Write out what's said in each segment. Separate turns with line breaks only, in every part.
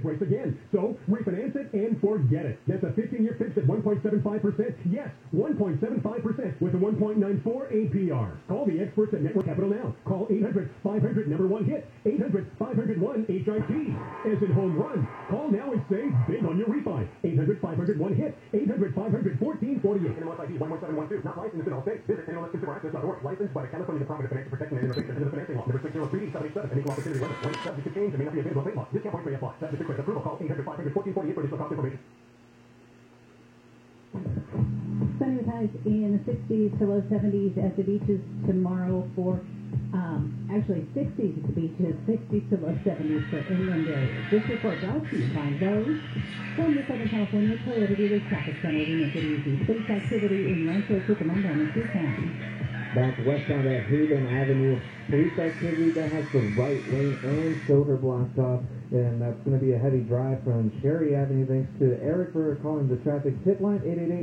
rates again. So refinance it and forget it. That's a 15-year fix at 1.75%. Yes, 1.75% with a 1.94 APR. Call the experts at Network Capital now. Call 800-500-1-HIT. 800-500-1-HIT. As in home run. Call now and save big on your refi. 800-500-1-HIT. 800-500-1448. NMLS ID 11712. Not licensed in all states. Visit NMLSConsumerAccess.org. Licensed by the California Department of Financial Protection and Innovation under the Financing Law. Number 603D77. An equal opportunity limit. When it's subject to change and may not be available at law. Discount points may apply. Subject to credit approval. Call 800-500-1448 for additional cost information.
Sunny with highs in the 60s to low 70s at the beaches tomorrow for, actually 60s at the beaches, 60s to low 70s for inland areas. This report brought to you by those from the Southern California Toyota Dealers Traffic Center. We make it easy. Police activity in Rancho Cucamonga and Tucson.
Back westbound at Haven Avenue, police activity that has the right lane and shoulder blocked off, and that's going to be a heavy drive from Cherry Avenue. Thanks to Eric for calling the traffic tip line,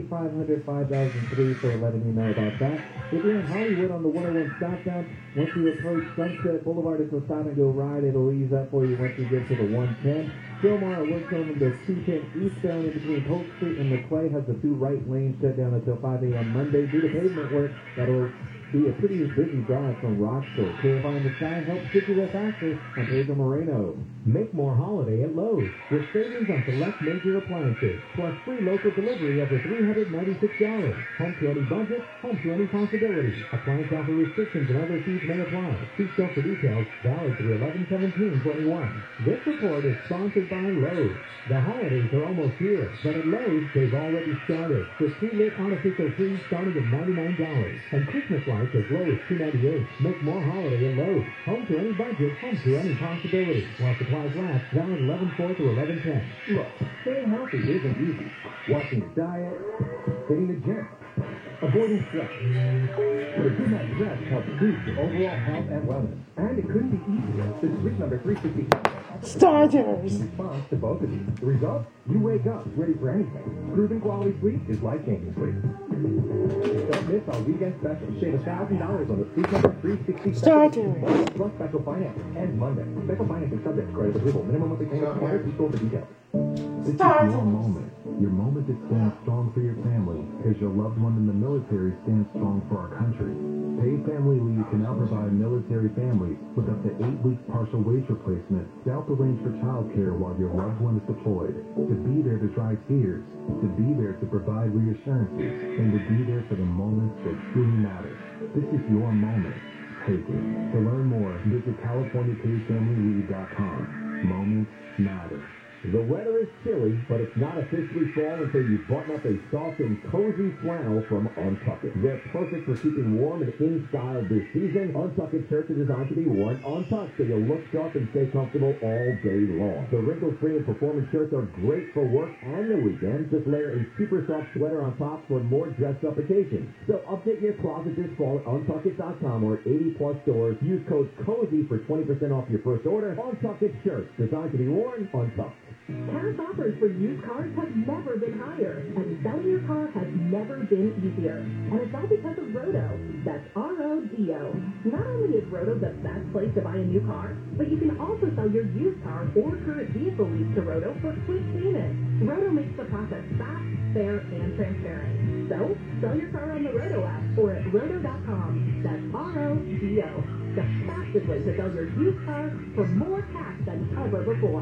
888-500-5003 for letting you know about that. If you're in Hollywood on the 101 southbound, once you approach Sunset Boulevard, it's a stop and go ride. It'll ease up for you once you get to the 110. Philmar works on the 210 eastbound in between Polk Street and McClay, has the two right lanes shut down until 5 a.m. Monday due to pavement work. That'll be a pretty busy drive from Rockville. Clarifying the sky helps get you there faster. I'm Pedro Moreno.
Make more holiday at Lowe's with savings on select major appliances, plus free local delivery over $396. Home to any budget, home to any possibility. Appliance offer restrictions and other fees may apply. See store for details, valid through 11/17/21. This report is sponsored by Lowe's. The holidays are almost here, but at Lowe's, they've already started. With pre-lit artificial trees starting at $99. And Christmas lights as low as $298. Make more holiday at Lowe's. Home to any budget, home to any possibility. While supplies last, valid 11/4 to 11/10.
Look, staying healthy isn't easy. Watching your diet, hitting the gym, avoiding stress. But a good night's rest helps boost your overall health and wellness. And it couldn't be easier. The Sleep Number 360
Starters!
in response to both of these. The result? You wake up ready for anything. Proven quality sleep is life-changing sleep. Don't miss our weekend special. Save $1,000 on the Sleep Number 360
Starters!
plus special financing ends Monday. Special financing subject to credit approval. Minimum monthly payment required. See store for details.
This is your moment. Your moment to stand strong for your family because your loved one in the military stands strong for our country. Paid Family Leave can now provide military families with up to 8 weeks partial wage replacement to help arrange for child care while your loved one is deployed. To be there to dry tears, to be there to provide reassurances, and to be there for the moments that truly matter. This is your moment. Take it. To learn more, visit CaliforniaPaidFamilyLeave.com. Moments matter.
The weather is chilly, but it's not officially fall until you button up a soft and cozy flannel from Untuckit. They're perfect for keeping warm and in style this season. Untuckit shirts are designed to be worn untucked, so you'll look sharp and stay comfortable all day long. The wrinkle-free and performance shirts are great for work and the weekend. Just layer a super soft sweater on top for more dressed-up occasions. So update your closet this fall at Untuckit.com or at 80-plus stores. Use code COZY for 20% off your first order. Untuckit shirts, designed to be worn untucked.
Cash offers for used cars have never been higher, and selling your car has never been easier. And it's all because of Roto. That's R-O-D-O. Not only is Roto the best place to buy a new car, but you can also sell your used car or current vehicle lease to Roto for quick payment. Roto makes the process fast, fair, and transparent. So, sell your car on the Roto app or at Roto.com. That's R-O-D-O. The fastest way to sell your used car for more cash than ever before.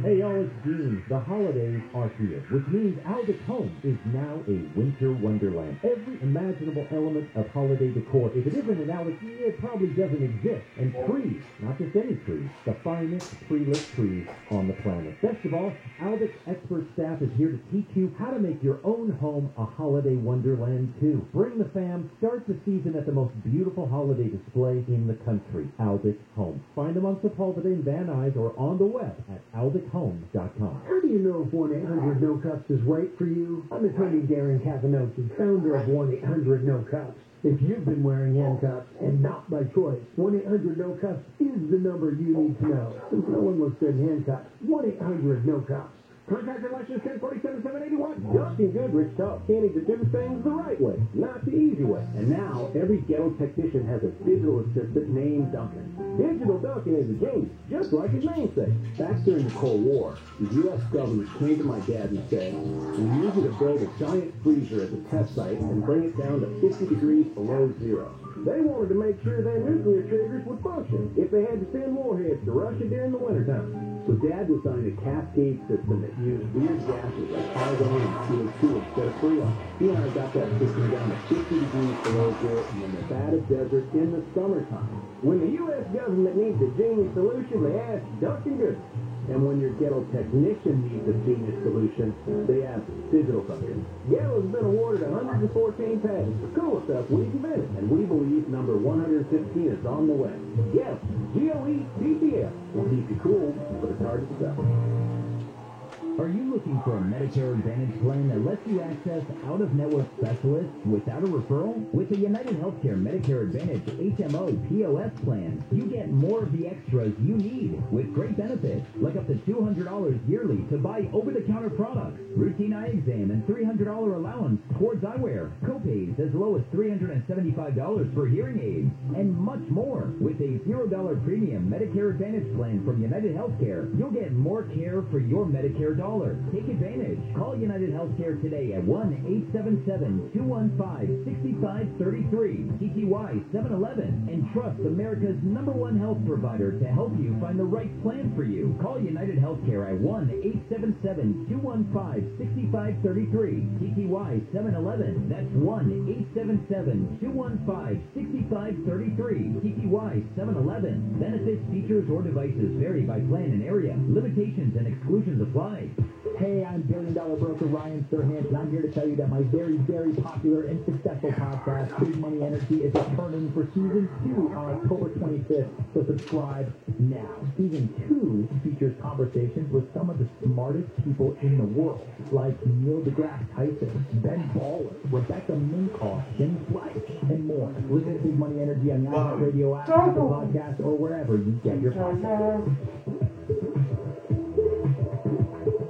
Hey y'all, it's Gene. The holidays are here, which means Aldous Home is now a winter wonderland. Every imaginable element of holiday decor. If it isn't an Aldous, it probably doesn't exist. And trees, not just any trees, the finest tree-lit trees on the planet. Best of all, Aldous expert staff is here to teach you how to make your own home a holiday wonderland too. Bring the fam, start the season at the most beautiful holiday display in the country, Aldous Home. Find them on Sepulveda in Van Nuys or on the web at aldishome.com.
How do you know if 1-800-NO-CUPS is right for you? I'm attorney Darren Cavanocci, founder of 1-800-NO-CUPS. If you've been wearing handcuffs, and not by choice, 1-800-NO-CUPS is the number you need to know. Since no one looks good in handcuffs, 1-800-NO-CUPS.
Contractor license 1047-781.
Dustin Goodrich taught Kenny to do things the right way, not the easy way. And now, every ghetto technician has a digital assistant named Duncan. Digital Duncan is a genius, just like his namesake. Back during the Cold War, the U.S. government came to my dad and said, we need you to build a giant freezer at the test site and bring it down to 50 degrees below zero. They wanted to make sure their nuclear triggers would function if they had to send warheads to Russia during the wintertime. So Dad designed a cascade system that used weird gases like argon and CO2 instead of freon. He and I got that system down to 50 degrees below zero in the Nevada desert in the summertime. When the U.S. government needs a genius solution, they ask Duncan Goodrich. And when your ghetto technician needs a genius solution, they ask Digital Duncan. Ghetto has been awarded 114 patents for cool stuff we've invented, and we believe number 115 is on the way. Ghetto, G-O-E-T-T-L, will keep you cool, but it's hard to spell.
Are you looking for a Medicare Advantage plan that lets you access out-of-network specialists without a referral? With the United Healthcare Medicare Advantage HMO POS plan, you get more of the extras you need with great benefits, like up to $200 yearly to buy over-the-counter products, routine eye exam, and $300 allowance towards eyewear, copays as low as $375 for hearing aids, and much more. With a $0 premium Medicare Advantage plan from United Healthcare, you'll get more care for your Medicare dollar. Take advantage. Call United Healthcare today at 1-877-215-6533, TTY 711, and trust America's #1 health provider to help you find the right plan for you. Call United Healthcare at 1-877-215-6533, TTY 711. That's 1-877-215-6533, TTY 711. Benefits, features, or devices vary by plan and area. Limitations and exclusions apply.
Hey, I'm $1 Billion Broker Ryan Serhant, and I'm here to tell you that my very, very popular and successful podcast, Big Money Energy, is returning for Season 2 on October 25th, so subscribe now. Season 2 features conversations with some of the smartest people in the world, like Neil deGrasse Tyson, Ben Baller, Rebecca Minkoff, Jim Fleich, and more. Listen to Big Money Energy on the iHeartRadio app, Apple Podcast, or wherever you get your podcasts.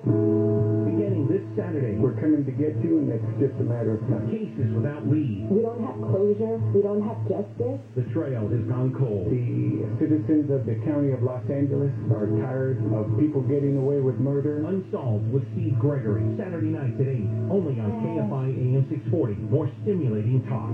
Beginning this Saturday, we're coming to get you, and it's just a matter of time. Cases without lead.
We don't have closure. We don't have justice.
The trail has gone cold. The citizens of the county of Los Angeles are tired of people getting away with murder. Unsolved with Steve Gregory. Saturday nights at 8. Only on KFI AM 640. More stimulating talk.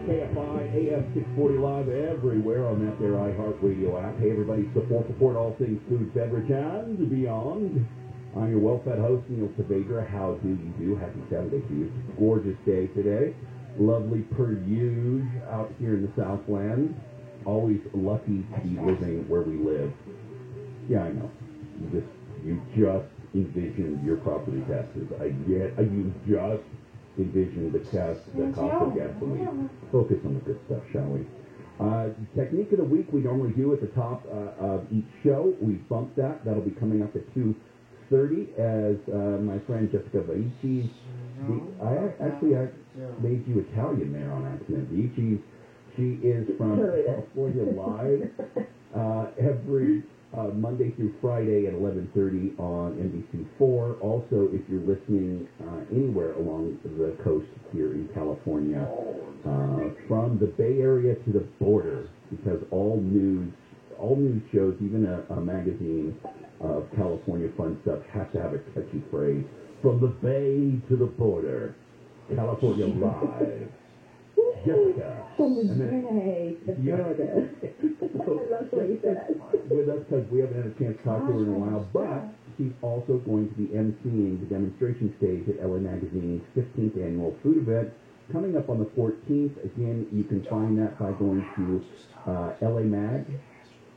KFI AM 640 live everywhere on that there iHeartRadio app. Hey everybody, support all things food, beverage, and beyond. I'm your well-fed host, Neil Saavedra. How do you do? Happy Saturday to you. Gorgeous day today. Lovely Purdue out here in the Southland. Always lucky to be living where we live. Yeah, I know. You just envisioned your property taxes. You just envision the cost of gasoline. Focus on the good stuff, shall we? Technique of the week we normally do at the top of each show. We bumped that. That'll be coming up at 2:30 as my friend Jessica Vaici. I made you Italian there on accident. Vaici, she is from California Live every Monday through Friday at 11:30 on NBC4. Also, if you're listening anywhere along the coast here in California, from the Bay Area to the border, because all news shows, even a magazine of California fun stuff, has to have a catchy phrase. From the Bay to the border, California Live. Jessica.
From the Bay to the border. I love what you said.
With us because we haven't had a chance to talk to her in a while, but she's also going to be emceeing the demonstration stage at LA Magazine's 15th annual food event coming up on the 14th. Again, you can find that by going to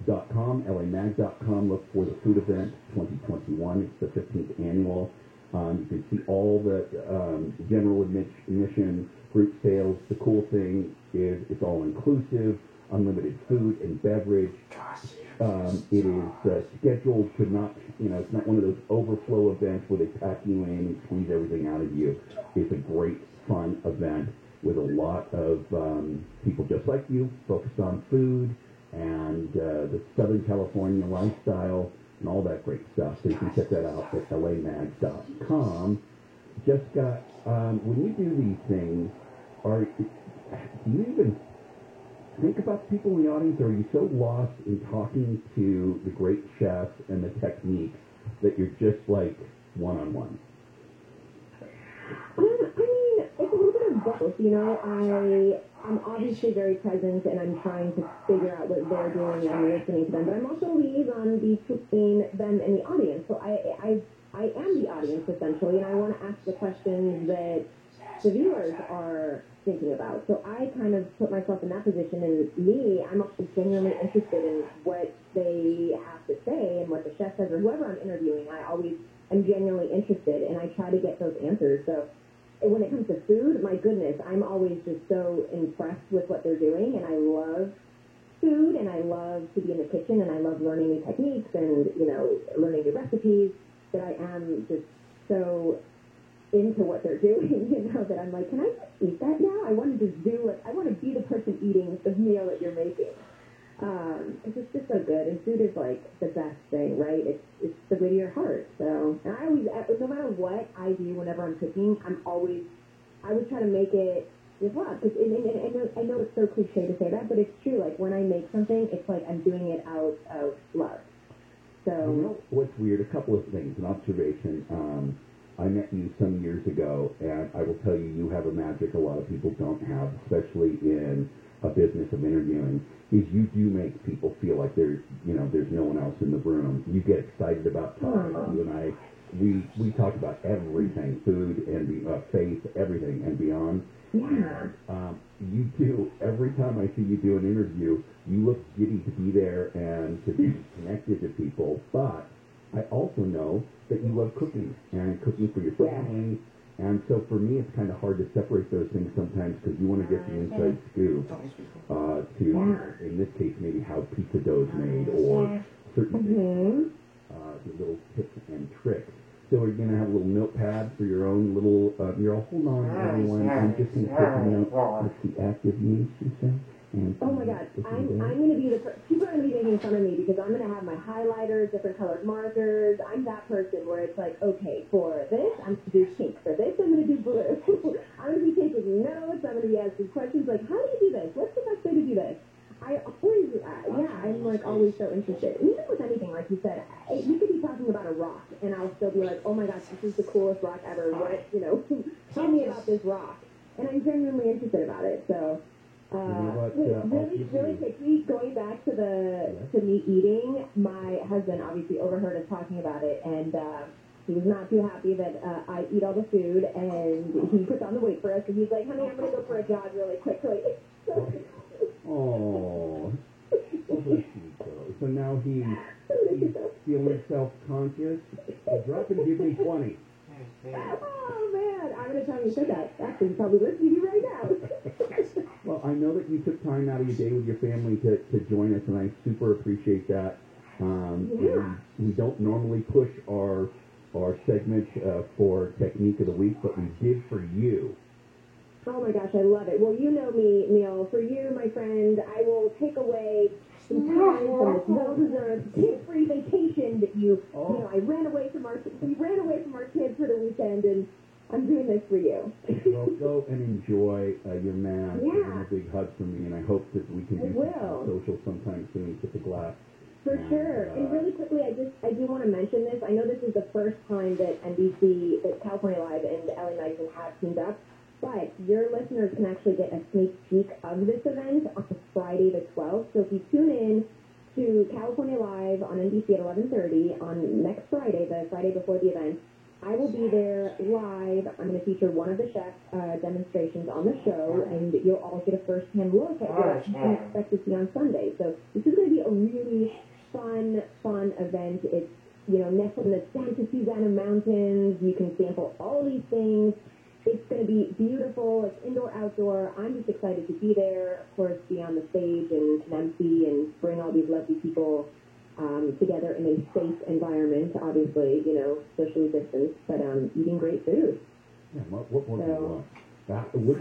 lamag.com, look for the food event 2021. It's the 15th annual. You can see all the general admission, group sales. The cool thing is it's all inclusive, unlimited food and beverage. It is scheduled to not, it's not one of those overflow events where they pack you in and squeeze everything out of you. It's a great, fun event with a lot of people just like you, focused on food and the Southern California lifestyle and all that great stuff. So you can check that out at lamags.com. Jessica, when you do these things, do you even think about people in the audience, or are you so lost in talking to the great chefs and the techniques that you're just like one-on-one?
I mean, it's a little bit of both, you know. I'm obviously very present, and I'm trying to figure out what they're doing and listening to them, but I'm also a liaison between them and the audience. So I am the audience, essentially, and I want to ask the questions that the viewers are thinking about. So I kind of put myself in that position, and I'm also genuinely interested in what they have to say and what the chef says or whoever I'm interviewing. I'm genuinely interested, and I try to get those answers. So when it comes to food, my goodness, I'm always just so impressed with what they're doing, and I love food, and I love to be in the kitchen, and I love learning new techniques and, you know, learning new recipes, that I am just so into what they're doing, you know, that I'm like, can I just eat that now? I want to just do it. I want to be the person eating the meal that you're making. Because it's just so good, and food is like the best thing, right? It's the way to your heart. So, and I always, no matter what I do whenever I'm cooking, I would try to make it with love. Because I know it's so cliche to say that, but it's true. Like when I make something, it's like I'm doing it out of love. So,
you know what's weird? A couple of things, an observation. I met you some years ago, and I will tell you, you have a magic a lot of people don't have, especially in a business of interviewing, is you do make people feel like there's no one else in the room. You get excited about talking. You and we talk about everything, food and faith, everything and beyond.
Yeah.
You do, every time I see you do an interview, you look giddy to be there and to be connected to people, but I also know that you love cooking and cooking for your family. And so for me, it's kind of hard to separate those things sometimes because you want to get the inside scoop in this case, maybe how pizza dough is made or certain things, little tips and tricks. So are you going to have a little notepad for your own little, hold on, everyone, I'm just going to take a note. What's the active use, you say?
Oh my God, I'm going to be people are going to be making fun of me because I'm going to have my highlighters, different colored markers. I'm that person where it's like, okay, for this, I'm going to do pink. For this, I'm going to do blue. I'm going to be taking notes. I'm going to be asking questions like, how do you do this? What's the best way to do this? I'm like always so interested. And even with anything, like you said, you could be talking about a rock, and I'll still be like, oh my gosh, this is the coolest rock ever. What, tell me about this rock. And I'm genuinely interested about it, so. Really quickly, going back to me eating, my husband obviously overheard us talking about it, and he was not too happy that I eat all the food, and he puts on the weight for us, and he's like, honey, I'm going to go for a jog really quickly.
Oh, so now he's feeling self-conscious. Drop and give me 20.
Oh, man, I'm going to tell him you said that. Actually, he's probably listening to you right now.
Well, I know that you took time out of your day with your family to join us, and I super appreciate that. We don't normally push our segment for Technique of the Week, but we did for you.
Oh my gosh, I love it. Well, you know me, Neil. For you, my friend, I will take away some time from this well-deserved kid-free vacation that I ran away from we ran away from our kids for the weekend, and I'm doing this for you.
Well, go and enjoy your man. Give him a big hug from me, and I hope that we can do some social sometime soon with the glass.
For sure. And really quickly, I do want to mention this. I know this is the first time that NBC, that California Live and LA Nights have teamed up, but your listeners can actually get a sneak peek of this event on Friday the 12th. So if you tune in to California Live on NBC at 11:30 on next Friday, the Friday before the event, I will be there live. I'm going to feature one of the chef demonstrations on the show, and you'll all get a first-hand look at what you can expect to see on Sunday. So this is going to be a really fun event. It's, nestled in the Santa Susana Mountains. You can sample all these things. It's going to be beautiful. It's indoor, outdoor. I'm just excited to be there, of course, be on the stage and MC and bring all these lovely people together in a safe environment, obviously, socially distanced, but eating great food.
Yeah, what more do you want?
I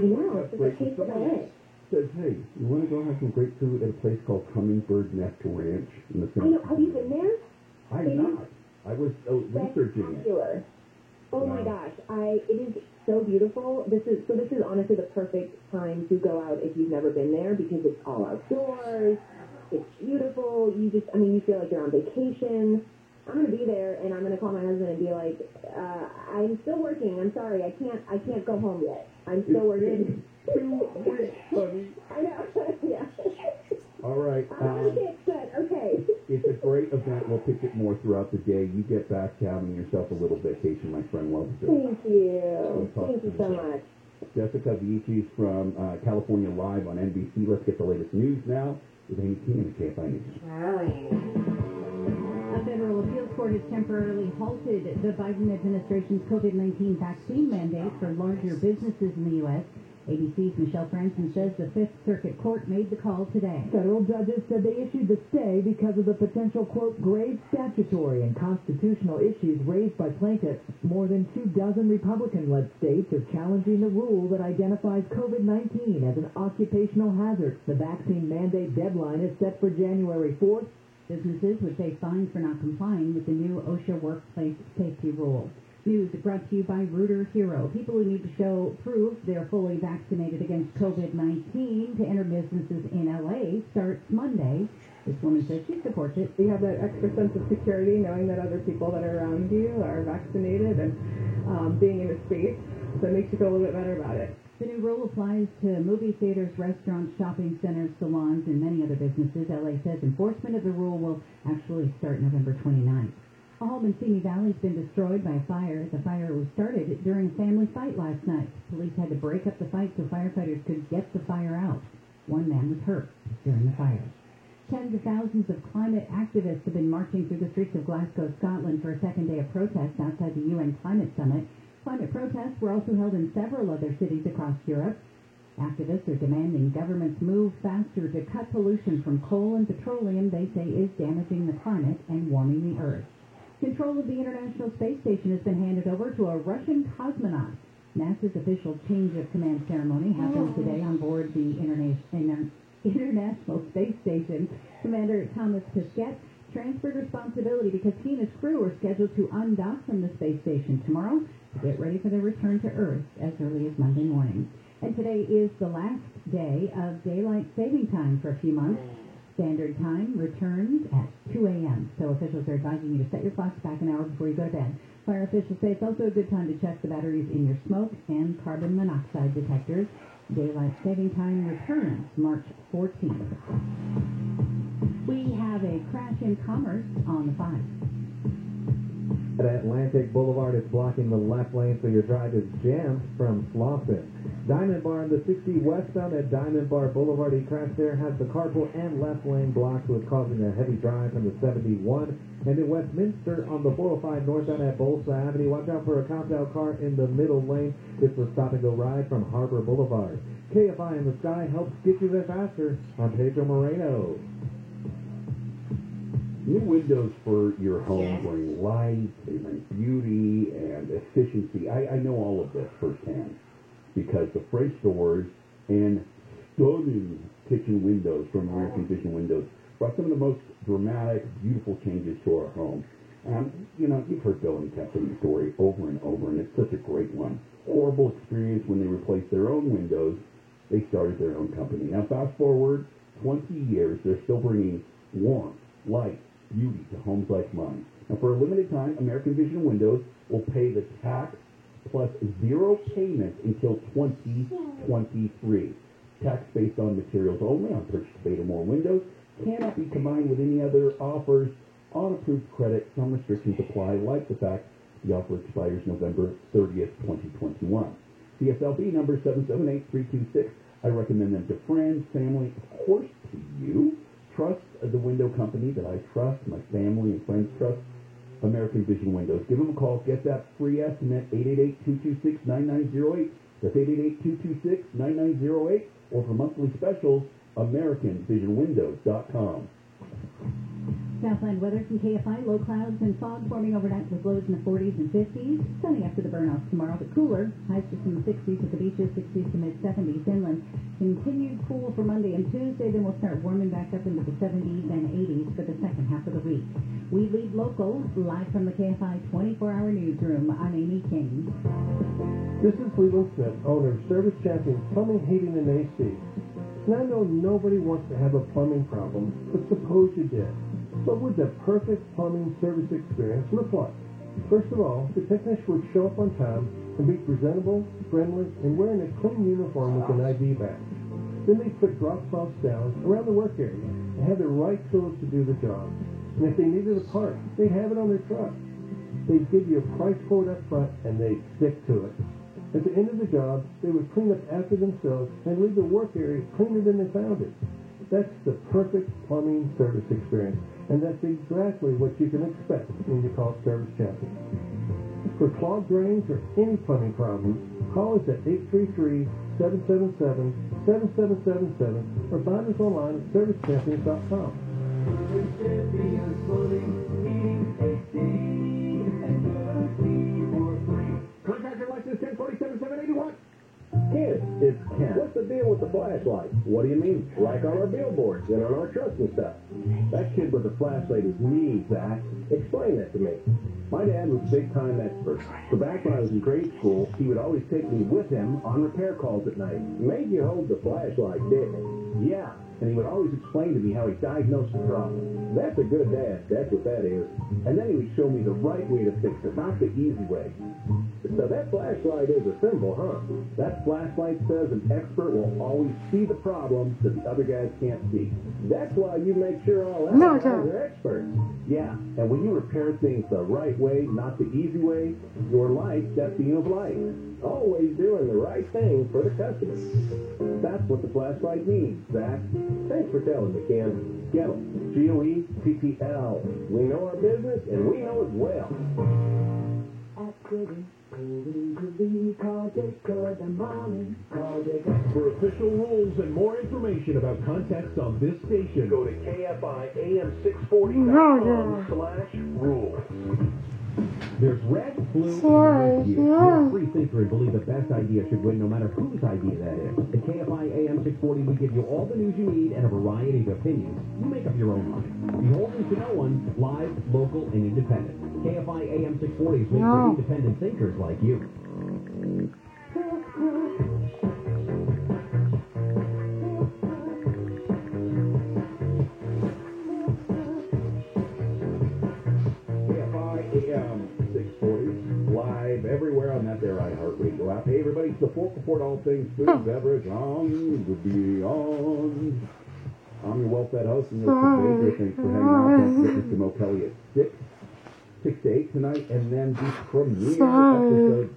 know, it's just a taste of LA.
says, hey, you want to go have some great food at a place called Hummingbird Nest Ranch in the
I know. Have you been there?
I'm not. I was researching it.
Spectacular. Oh my gosh, it is so beautiful. This is honestly the perfect time to go out if you've never been there because it's all outdoors. It's beautiful. You feel like you're on vacation. I'm gonna be there, and I'm gonna call my husband and be like, I'm still working. I'm sorry, I can't go home yet. I'm still working.
2 weeks, honey.
I know. Yeah.
All right.
Okay.
It's a great event. We'll pick it more throughout the day. You get back to having yourself a little vacation. My friend loves it.
Thank you. Thank you so much.
Jessica Vici from California Live on NBC. Let's get the latest news now with Amy King and KFI News.
A federal appeals court has temporarily halted the Biden administration's COVID-19 vaccine mandate for larger businesses in the U.S. ABC's Michelle Franson says the Fifth Circuit Court made the call today.
Federal judges said they issued the stay because of the potential, quote, grave statutory and constitutional issues raised by plaintiffs. More than 24 Republican-led states are challenging the rule that identifies COVID-19 as an occupational hazard. The vaccine mandate deadline is set for January 4th.
Businesses would face fines for not complying with the new OSHA workplace safety rule. News brought to you by Rooter Hero. People who need to show proof they're fully vaccinated against COVID-19 to enter businesses in L.A. starts Monday. This woman says she supports it.
You have that extra sense of security knowing that other people that are around you are vaccinated and being in a space, so it makes you feel a little bit better about it.
The new rule applies to movie theaters, restaurants, shopping centers, salons, and many other businesses. L.A. says enforcement of the rule will actually start November 29th. A home in Simi Valley has been destroyed by a fire. The fire was started during a family fight last night. Police had to break up the fight so firefighters could get the fire out. One man was hurt during the fire. Tens of thousands of climate activists have been marching through the streets of Glasgow, Scotland for a second day of protests outside the UN Climate Summit. Climate protests were also held in several other cities across Europe. Activists are demanding governments move faster to cut pollution from coal and petroleum they say is damaging the climate and warming the Earth. Control of the International Space Station has been handed over to a Russian cosmonaut. NASA's official change of command ceremony happened today on board the International Space Station. Commander Thomas Pesquet transferred responsibility because he and his crew are scheduled to undock from the space station tomorrow to get ready for their return to Earth as early as Monday morning. And today is the last day of daylight saving time for a few months. Standard time returns at 2 a.m., so officials are advising you to set your clocks back an hour before you go to bed. Fire officials say it's also a good time to check the batteries in your smoke and carbon monoxide detectors. Daylight saving time returns March 14th. We have a crash in Commerce on the 5.
At Atlantic Boulevard, it's blocking the left lane, so your drive is jammed from Slauson. Diamond Bar in the 60 westbound at Diamond Bar Boulevard. He crashed there, has the carpool and left lane blocked, so it's causing a heavy drive from the 71. And in Westminster on the 405 northbound at Bolsa Avenue, watch out for a copped-out car in the middle lane. It's a stop-and-go ride from Harbor Boulevard. KFI in the Sky helps get you there faster. I'm Pedro Moreno.
New windows for your home bring light, they bring beauty and efficiency. I know all of this firsthand because the French doors and stunning kitchen windows from American Vision Windows brought some of the most dramatic, beautiful changes to our home. And, you've heard Bill and Captain's story over and over, and it's such a great one. Horrible experience when they replaced their own windows. They started their own company. Now, fast forward 20 years, they're still bringing warmth, light, beauty to homes like mine. Now, for a limited time, American Vision Windows will pay the tax plus 0 payment until 2023. Tax based on materials only on purchase of 8 or more windows. Cannot be combined with any other offers on approved credit. Some restrictions apply, like the fact the offer expires November 30th, 2021. CSLB number 778326. I recommend them to friends, family, of course to you. Trust the window company that I trust, my family and friends trust, American Vision Windows. Give them a call. Get that free estimate, 888-226-9908. That's 888-226-9908. Or for monthly specials, AmericanVisionWindows.com.
Southland weather from KFI, low clouds and fog forming overnight with lows in the 40s and 50s. Sunny after the burn-off tomorrow, but cooler. Highs just in the 60s at the beaches, 60s to mid-70s inland. Continued cool for Monday and Tuesday, then we'll start warming back up into the 70s and 80s for the second half of the week. We lead local, live from the KFI 24-hour newsroom. I'm Amy King.
This is Leland Smith, owner of Service Champion Plumbing, Heating, and AC. And I know nobody wants to have a plumbing problem, but suppose you did. What would the perfect plumbing service experience look like? First of all, the technician would show up on time and be presentable, friendly, and wearing a clean uniform with an ID badge. Then they'd put drop cloths down around the work area and have the right tools to do the job. And if they needed a part, they'd have it on their truck. They'd give you a price quote up front and they'd stick to it. At the end of the job, they would clean up after themselves and leave the work area cleaner than they found it. That's the perfect plumbing service experience, and that's exactly what you can expect when you call Service Champion. For clogged drains or any plumbing problems, call us at 833-777-7777 or find us online at servicechampions.com.
Contractor license 1047-781.
Ken, it's Ken. What's the deal with the flashlight? What do you mean? Like on our billboards and on our trucks and stuff. That kid with the flashlight is me, Zach. Explain that to me. My dad was a big-time expert. So back when I was in grade school, he would always take me with him on repair calls at night. Made you hold the flashlight, didn't he? Yeah. And he would always explain to me how he diagnosed the problem. That's a good dad. That's what that is. And then he would show me the right way to fix it, not the easy way. So that flashlight is a symbol, huh? That flashlight says an expert will always see the problem that the other guys can't see. That's why you make sure all other guys are experts. Yeah, and when you repair things the right way, not the easy way, your light's that beam of light. Always doing the right thing for the customer. That's what the flashlight means, Zach. Thanks for telling me, Ken. Gettle, G-O-E-T-T-L. We know our business, and we know it well.
For official rules and more information about contests on this station, go to KFIAM640.com/rules. There's red, blue, and you. You're a free thinker and believe the best idea should win no matter whose idea that is. At KFI AM 640, we give you all the news you need and a variety of opinions. You make up your own mind. Beholden to no one, live, local, and independent. KFI AM 640 is made for independent thinkers like you. Live everywhere on that there iHeartRadio app. Hey everybody, support all things food and beverage on the Beyond. I'm your well-fed host and your Thanks for hanging out. Don't forget Mr. Mo Kelly at 6 to 8 tonight, and then the premiere episode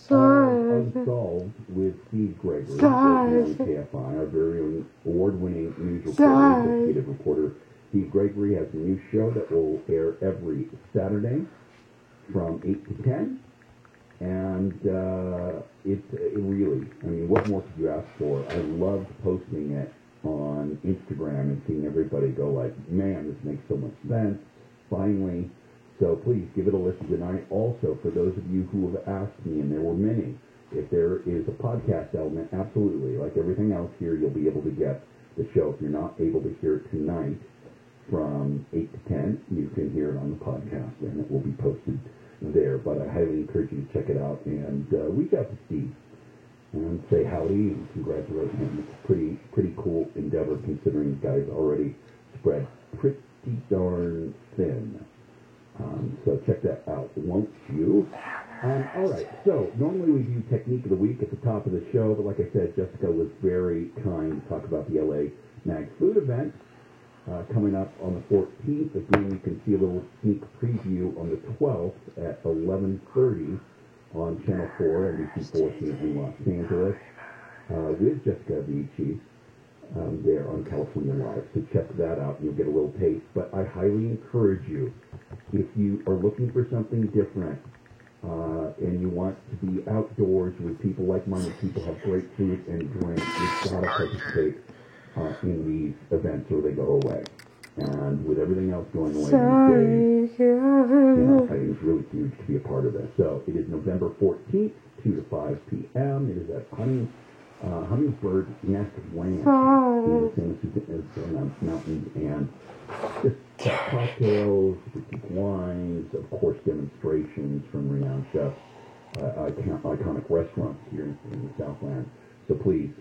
Unsolved with Steve Gregory on KFI, our very own award-winning news reporter, investigative reporter. Steve Gregory has a new show that will air every Saturday from 8 to 10. And it really, I mean, what more could you ask for? I loved posting it on Instagram and seeing everybody go like, man, this makes so much sense, finally. So please give it a listen tonight. Also, for those of you who have asked me, and there were many, if there is a podcast element, absolutely. Like everything else here, you'll be able to get the show. If you're not able to hear it tonight, from 8 to 10, you can hear it on the podcast, and it will be posted there. But I highly encourage you to check it out and reach out to Steve and say howdy and congratulate him. It's a pretty cool endeavor considering the guy's already spread pretty darn thin. So check that out, won't you? All right, so normally we do Technique of the Week at the top of the show, but like I said, Jessica was very kind to talk about the LA Mag Food event. Coming up on the 14th. Again, you can see a little sneak preview on the 12th at 11:30 on Channel 4, NBC4 in Los Angeles, with Jessica Avicii there on California Live. So check that out. You'll get a little taste. But I highly encourage you, if you are looking for something different and you want to be outdoors with people like-minded people, have great food and drink, you've got to participate
in these events or they go away. And with everything else going away these days, I think it's really huge to be a part of this. So it is November 14th, 2 to 5 p.m. It is at Hummingbird Nest Ranch in the San Mountains, and just cocktails, wines, of course, demonstrations from renowned chefs, iconic restaurants here in the Southland. So please,